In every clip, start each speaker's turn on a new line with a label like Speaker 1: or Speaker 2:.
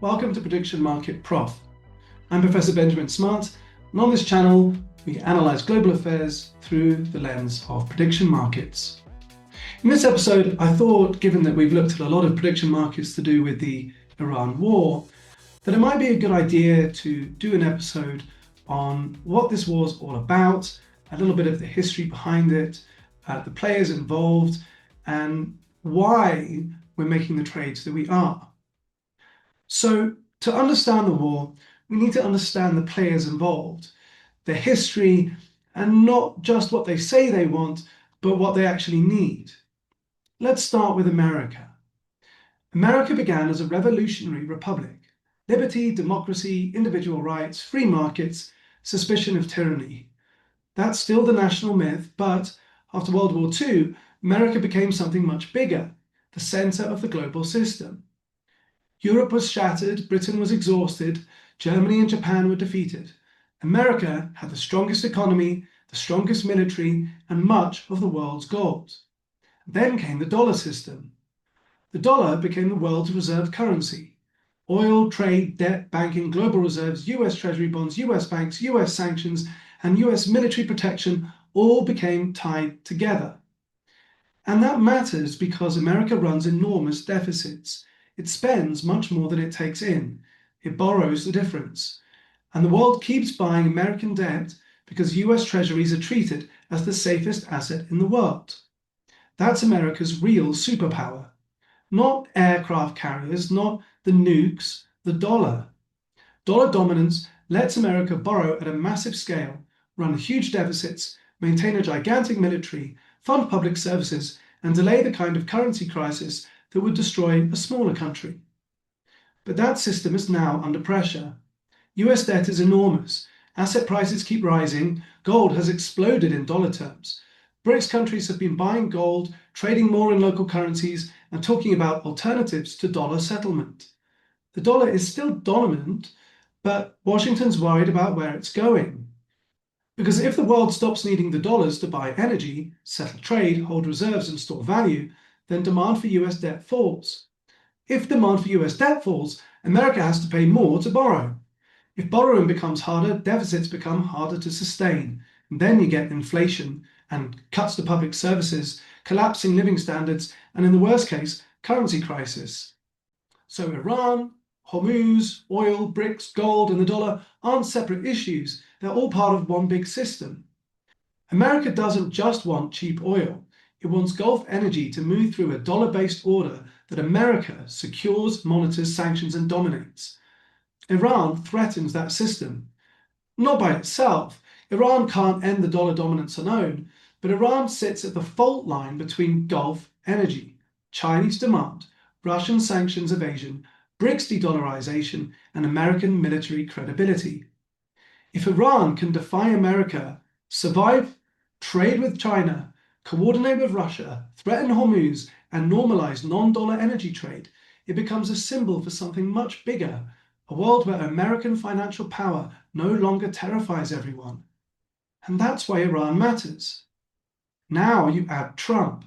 Speaker 1: Welcome to Prediction Market Prof. I'm Professor Benjamin Smart, and on this channel we analyse global affairs through the lens of prediction markets. In this episode, I thought, given that we've looked at a lot of prediction markets to do with the Iran war, that it might be a good idea to do an episode on what this war is all about, a little bit of the history behind it, the players involved, and why we're making the trades that we are. So to understand the war, we need to understand the players involved, their history, and not just what they say they want, but what they actually need. Let's start with America. America began as a revolutionary republic. Liberty, democracy, individual rights, free markets, suspicion of tyranny. That's still the national myth, but after World War II, America became something much bigger, the center of the global system. Europe was shattered, Britain was exhausted, Germany and Japan were defeated. America had the strongest economy, the strongest military, and much of the world's gold. Then came the dollar system. The dollar became the world's reserve currency. Oil, trade, debt, banking, global reserves, US Treasury bonds, US banks, US sanctions, and US military protection all became tied together. And that matters because America runs enormous deficits. It spends much more than it takes in. It borrows the difference. And the world keeps buying American debt because US treasuries are treated as the safest asset in the world. That's America's real superpower. Not aircraft carriers, not the nukes, the dollar. Dollar dominance lets America borrow at a massive scale, run huge deficits, maintain a gigantic military, fund public services, and delay the kind of currency crisis that would destroy a smaller country. But that system is now under pressure. US debt is enormous. Asset prices keep rising. Gold has exploded in dollar terms. BRICS countries have been buying gold, trading more in local currencies, and talking about alternatives to dollar settlement. The dollar is still dominant, but Washington's worried about where it's going. Because if the world stops needing the dollars to buy energy, settle trade, hold reserves, and store value, then demand for US debt falls. If demand for US debt falls, America has to pay more to borrow. If borrowing becomes harder, deficits become harder to sustain. And then you get inflation and cuts to public services, collapsing living standards, and in the worst case, currency crisis. So Iran, Hormuz, oil, BRICS, gold, and the dollar aren't separate issues. They're all part of one big system. America doesn't just want cheap oil. It wants Gulf energy to move through a dollar-based order that America secures, monitors, sanctions, and dominates. Iran threatens that system. Not by itself. Iran can't end the dollar dominance alone, but Iran sits at the fault line between Gulf energy, Chinese demand, Russian sanctions evasion, BRICS de-dollarization, and American military credibility. If Iran can defy America, survive, trade with China, coordinate with Russia, threaten Hormuz, and normalize non-dollar energy trade, it becomes a symbol for something much bigger, a world where American financial power no longer terrifies everyone. And that's why Iran matters. Now you add Trump.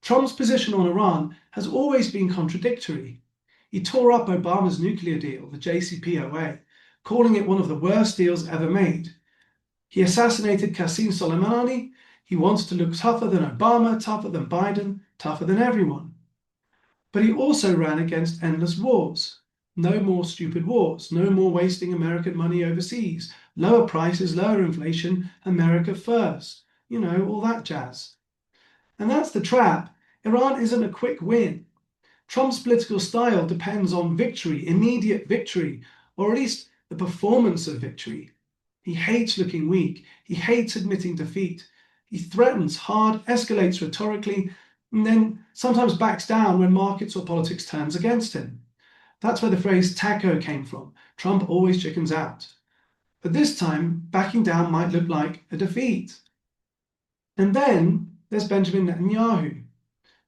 Speaker 1: Trump's position on Iran has always been contradictory. He tore up Obama's nuclear deal, the JCPOA, calling it one of the worst deals ever made. He assassinated Qasem Soleimani. He wants to look tougher than Obama, tougher than Biden, tougher than everyone. But he also ran against endless wars. No more stupid wars, no more wasting American money overseas, lower prices, lower inflation, America first. You know, all that jazz. And that's the trap. Iran isn't a quick win. Trump's political style depends on victory, immediate victory, or at least the performance of victory. He hates looking weak. He hates admitting defeat. He threatens hard, escalates rhetorically, and then sometimes backs down when markets or politics turns against him. That's where the phrase TACO came from. Trump always chickens out. But this time, backing down might look like a defeat. And then there's Benjamin Netanyahu.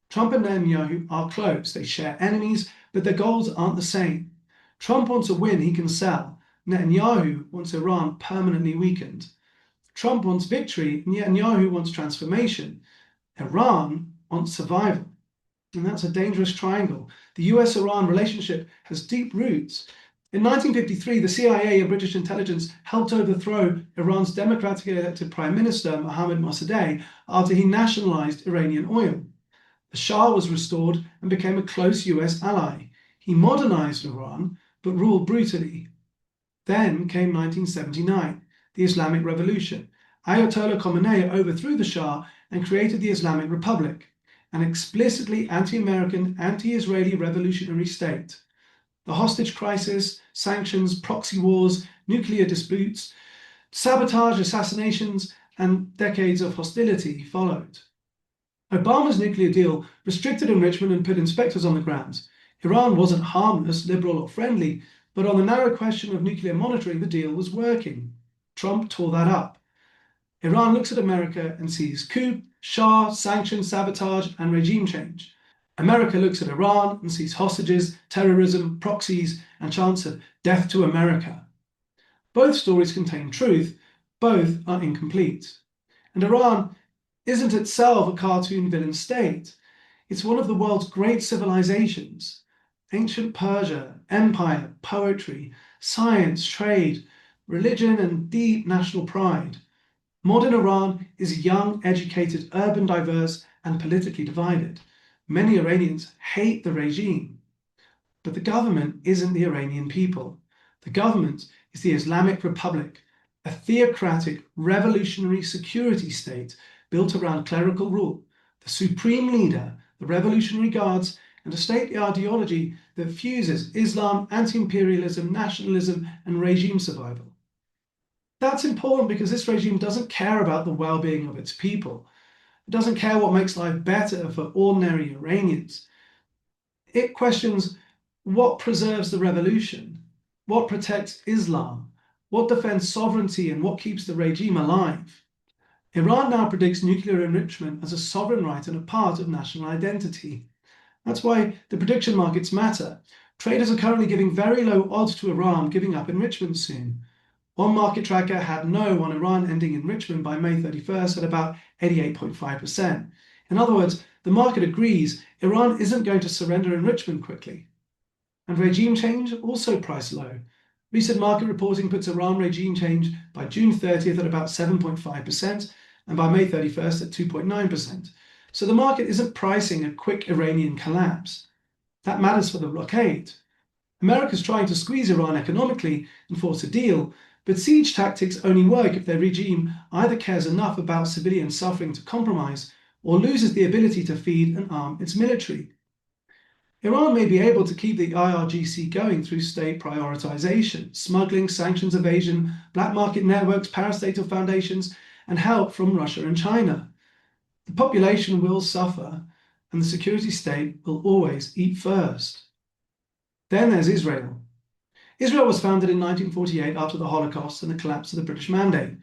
Speaker 1: Trump and Netanyahu are close. They share enemies, but their goals aren't the same. Trump wants a win he can sell. Netanyahu wants Iran permanently weakened. Trump wants victory, and Netanyahu wants transformation. Iran wants survival. And that's a dangerous triangle. The US-Iran relationship has deep roots. In 1953, the CIA and British intelligence helped overthrow Iran's democratically elected Prime Minister, Mohammad Mossadegh, after he nationalized Iranian oil. The Shah was restored and became a close US ally. He modernized Iran, but ruled brutally. Then came 1979, the Islamic Revolution. Ayatollah Khamenei overthrew the Shah and created the Islamic Republic, an explicitly anti-American, anti-Israeli revolutionary state. The hostage crisis, sanctions, proxy wars, nuclear disputes, sabotage, assassinations, and decades of hostility followed. Obama's nuclear deal restricted enrichment and put inspectors on the ground. Iran wasn't harmless, liberal, or friendly, but on the narrow question of nuclear monitoring, the deal was working. Trump tore that up. Iran looks at America and sees coup, Shah, sanctions, sabotage, and regime change. America looks at Iran and sees hostages, terrorism, proxies, and chants of death to America. Both stories contain truth, both are incomplete. And Iran isn't itself a cartoon villain state. It's one of the world's great civilizations. Ancient Persia, empire, poetry, science, trade, religion, and deep national pride. Modern Iran is young, educated, urban, diverse, and politically divided. Many Iranians hate the regime, but the government isn't the Iranian people. The government is the Islamic Republic, a theocratic, revolutionary security state built around clerical rule, the supreme leader, the Revolutionary Guards, and a state ideology that fuses Islam, anti-imperialism, nationalism, and regime survival. That's important because this regime doesn't care about the well-being of its people. It doesn't care what makes life better for ordinary Iranians. It questions what preserves the revolution, what protects Islam, what defends sovereignty, and what keeps the regime alive. Iran now predicts nuclear enrichment as a sovereign right and a part of national identity. That's why the prediction markets matter. Traders are currently giving very low odds to Iran giving up enrichment soon. One market tracker had no on Iran ending enrichment by May 31st at about 88.5%. In other words, the market agrees Iran isn't going to surrender enrichment quickly. And regime change also priced low. Recent market reporting puts Iran regime change by June 30th at about 7.5% and by May 31st at 2.9%. So the market isn't pricing a quick Iranian collapse. That matters for the blockade. America's trying to squeeze Iran economically and force a deal, but siege tactics only work if their regime either cares enough about civilian suffering to compromise or loses the ability to feed and arm its military. Iran may be able to keep the IRGC going through state prioritization, smuggling, sanctions evasion, black market networks, parastatal foundations, and help from Russia and China. The population will suffer, and the security state will always eat first. Then there's Israel. Israel was founded in 1948 after the Holocaust and the collapse of the British Mandate.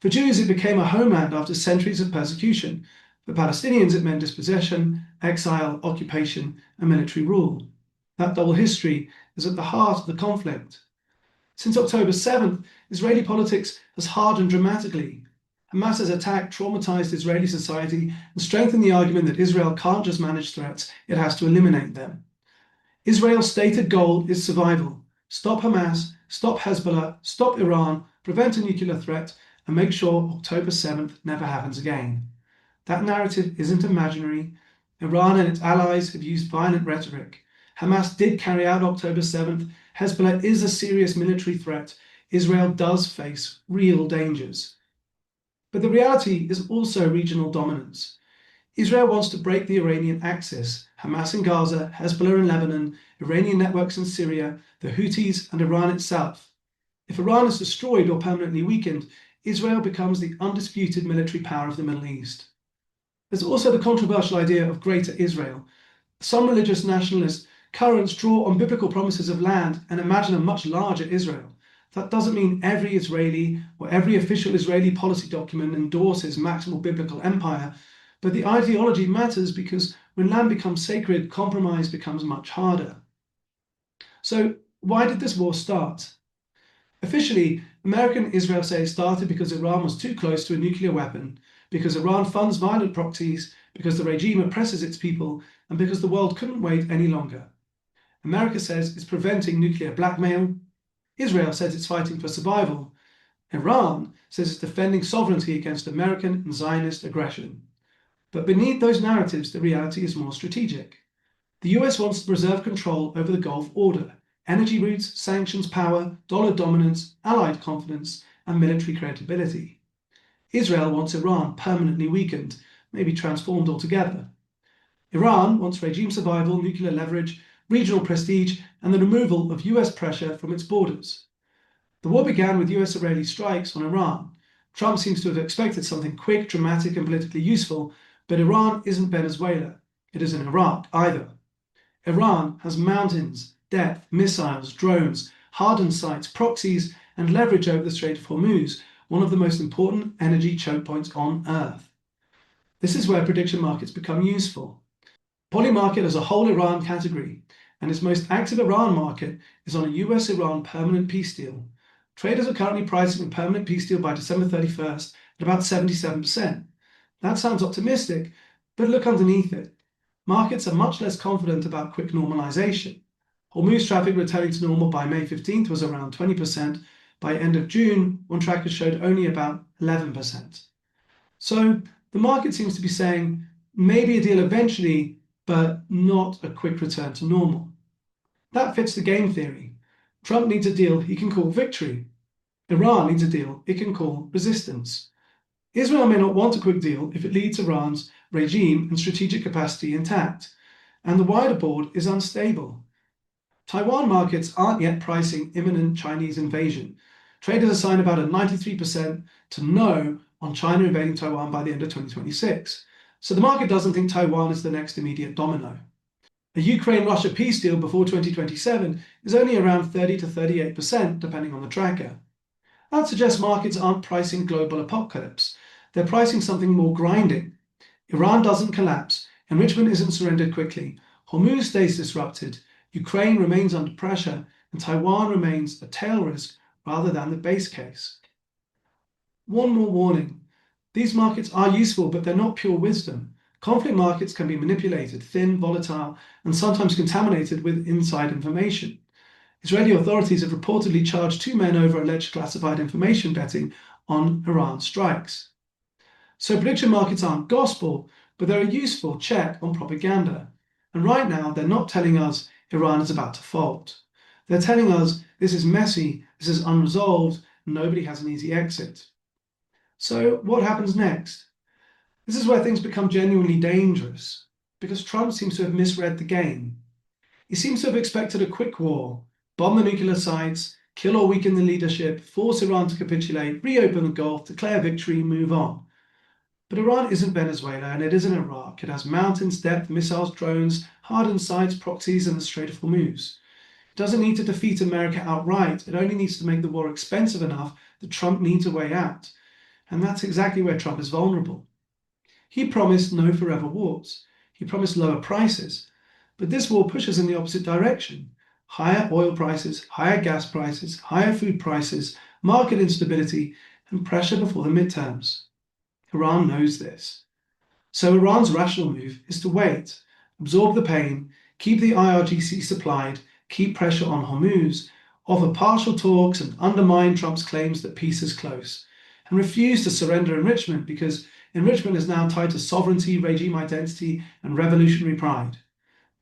Speaker 1: For Jews, it became a homeland after centuries of persecution. For Palestinians, it meant dispossession, exile, occupation, and military rule. That double history is at the heart of the conflict. Since October 7th, Israeli politics has hardened dramatically. Hamas's attack traumatized Israeli society and strengthened the argument that Israel can't just manage threats, it has to eliminate them. Israel's stated goal is survival. Stop Hamas, stop Hezbollah, stop Iran, prevent a nuclear threat, and make sure October 7th never happens again. That narrative isn't imaginary. Iran and its allies have used violent rhetoric. Hamas did carry out October 7th. Hezbollah is a serious military threat. Israel does face real dangers. But the reality is also regional dominance. Israel wants to break the Iranian axis, Hamas in Gaza, Hezbollah in Lebanon, Iranian networks in Syria, the Houthis, and Iran itself. If Iran is destroyed or permanently weakened, Israel becomes the undisputed military power of the Middle East. There's also the controversial idea of Greater Israel. Some religious nationalist currents draw on biblical promises of land and imagine a much larger Israel. That doesn't mean every Israeli or every official Israeli policy document endorses maximal biblical empire, but the ideology matters because when land becomes sacred, compromise becomes much harder. So why did this war start? Officially, American Israel say it started because Iran was too close to a nuclear weapon. because Iran funds violent proxies, because the regime oppresses its people, and because the world couldn't wait any longer. America says it's preventing nuclear blackmail. Israel says it's fighting for survival. Iran says it's defending sovereignty against American and Zionist aggression. But beneath those narratives, the reality is more strategic. The US wants to preserve control over the Gulf order, energy routes, sanctions power, dollar dominance, allied confidence, and military credibility. Israel wants Iran permanently weakened, maybe transformed altogether. Iran wants regime survival, nuclear leverage, regional prestige, and the removal of US pressure from its borders. The war began with US-Israeli strikes on Iran. Trump seems to have expected something quick, dramatic, and politically useful, but Iran isn't Venezuela. It isn't Iraq either. Iran has mountains, depth, missiles, drones, hardened sites, proxies, and leverage over the Strait of Hormuz, one of the most important energy choke points on Earth. This is where prediction markets become useful. Polymarket has a whole Iran category, and its most active Iran market is on a US-Iran permanent peace deal. Traders are currently pricing a permanent peace deal by December 31st at about 77%. That sounds optimistic, but look underneath it. Markets are much less confident about quick normalization. Hormuz traffic returning to normal by May 15th was around 20%. By end of June, one tracker showed only about 11%. So the market seems to be saying maybe a deal eventually, but not a quick return to normal. That fits the game theory. Trump needs a deal he can call victory. Iran needs a deal it can call resistance. Israel may not want a quick deal if it leaves Iran's regime and strategic capacity intact, and the wider board is unstable. Taiwan markets aren't yet pricing imminent Chinese invasion. Traders assign about a 93% to no on China invading Taiwan by the end of 2026. So the market doesn't think Taiwan is the next immediate domino. A Ukraine-Russia peace deal before 2027 is only around 30 to 38%, depending on the tracker. That suggests markets aren't pricing global apocalypse. They're pricing something more grinding. Iran doesn't collapse, enrichment isn't surrendered quickly, Hormuz stays disrupted, Ukraine remains under pressure, and Taiwan remains a tail risk rather than the base case. One more warning. These markets are useful, but they're not pure wisdom. Conflict markets can be manipulated, thin, volatile, and sometimes contaminated with inside information. Israeli authorities have reportedly charged 2 men over alleged classified information betting on Iran strikes. So prediction markets aren't gospel, but they're a useful check on propaganda. And right now, they're not telling us Iran is about to fold. They're telling us this is messy, this is unresolved, and nobody has an easy exit. So what happens next? This is where things become genuinely dangerous, because Trump seems to have misread the game. He seems to have expected a quick war, bomb the nuclear sites, kill or weaken the leadership, force Iran to capitulate, reopen the Gulf, declare victory, move on. But Iran isn't Venezuela and it isn't Iraq. It has mountains, depth, missiles, drones, hardened sites, proxies, and the Strait of Hormuz. It doesn't need to defeat America outright. It only needs to make the war expensive enough that Trump needs a way out. And that's exactly where Trump is vulnerable. He promised no forever wars. He promised lower prices. But this war pushes in the opposite direction. Higher oil prices, higher gas prices, higher food prices, market instability, and pressure before the midterms. Iran knows this. So Iran's rational move is to wait, absorb the pain, keep the IRGC supplied, keep pressure on Hormuz, offer partial talks and undermine Trump's claims that peace is close, and refuse to surrender enrichment because enrichment is now tied to sovereignty, regime identity, and revolutionary pride.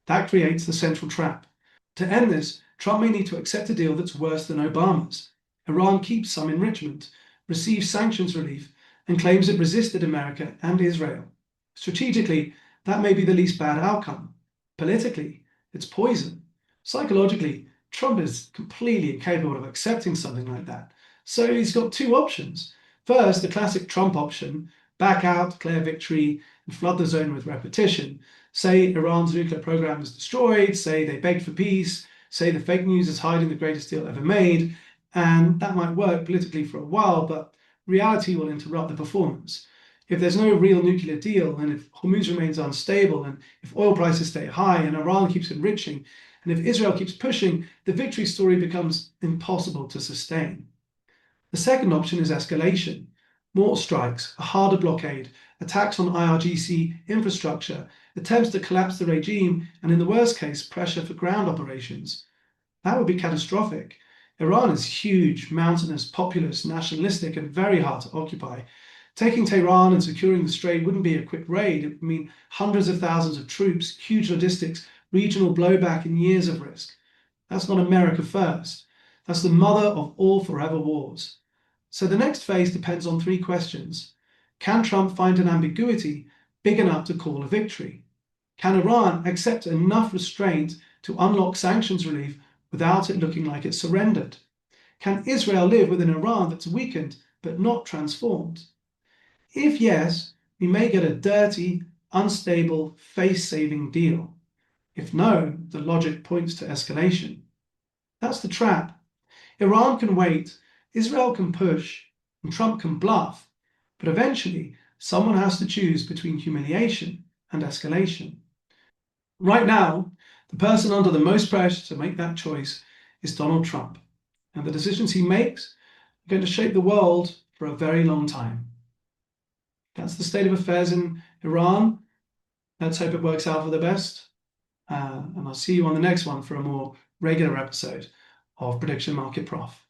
Speaker 1: That creates the central trap. To end this, Trump may need to accept a deal that's worse than Obama's. Iran keeps some enrichment, receives sanctions relief, and claims it resisted America and Israel. Strategically, that may be the least bad outcome. Politically, it's poison. Psychologically, Trump is completely incapable of accepting something like that. So he's got two options. First, the classic Trump option, back out, declare victory, and flood the zone with repetition. Say Iran's nuclear program is destroyed, say they begged for peace, say the fake news is hiding the greatest deal ever made, and that might work politically for a while, but reality will interrupt the performance. If there's no real nuclear deal, and if Hormuz remains unstable, and if oil prices stay high, and Iran keeps enriching, and if Israel keeps pushing, the victory story becomes impossible to sustain. The second option is escalation. More strikes, a harder blockade, attacks on IRGC infrastructure, attempts to collapse the regime, and in the worst case, pressure for ground operations. That would be catastrophic. Iran is huge, mountainous, populous, nationalistic, and very hard to occupy. Taking Tehran and securing the strait wouldn't be a quick raid. It would mean hundreds of thousands of troops, huge logistics, regional blowback, and years of risk. That's not America first. That's the mother of all forever wars. So the next phase depends on three questions. Can Trump find an ambiguity big enough to call a victory? Can Iran accept enough restraint to unlock sanctions relief without it looking like it's surrendered? Can Israel live with an Iran that's weakened but not transformed? If yes, we may get a dirty, unstable, face-saving deal. If no, the logic points to escalation. That's the trap. Iran can wait, Israel can push, and Trump can bluff, but eventually someone has to choose between humiliation and escalation. Right now, the person under the most pressure to make that choice is Donald Trump, and the decisions he makes are going to shape the world for a very long time. That's the state of affairs in Iran. Let's hope it works out for the best. And I'll see you on the next one for a more regular episode of Prediction Market Prof.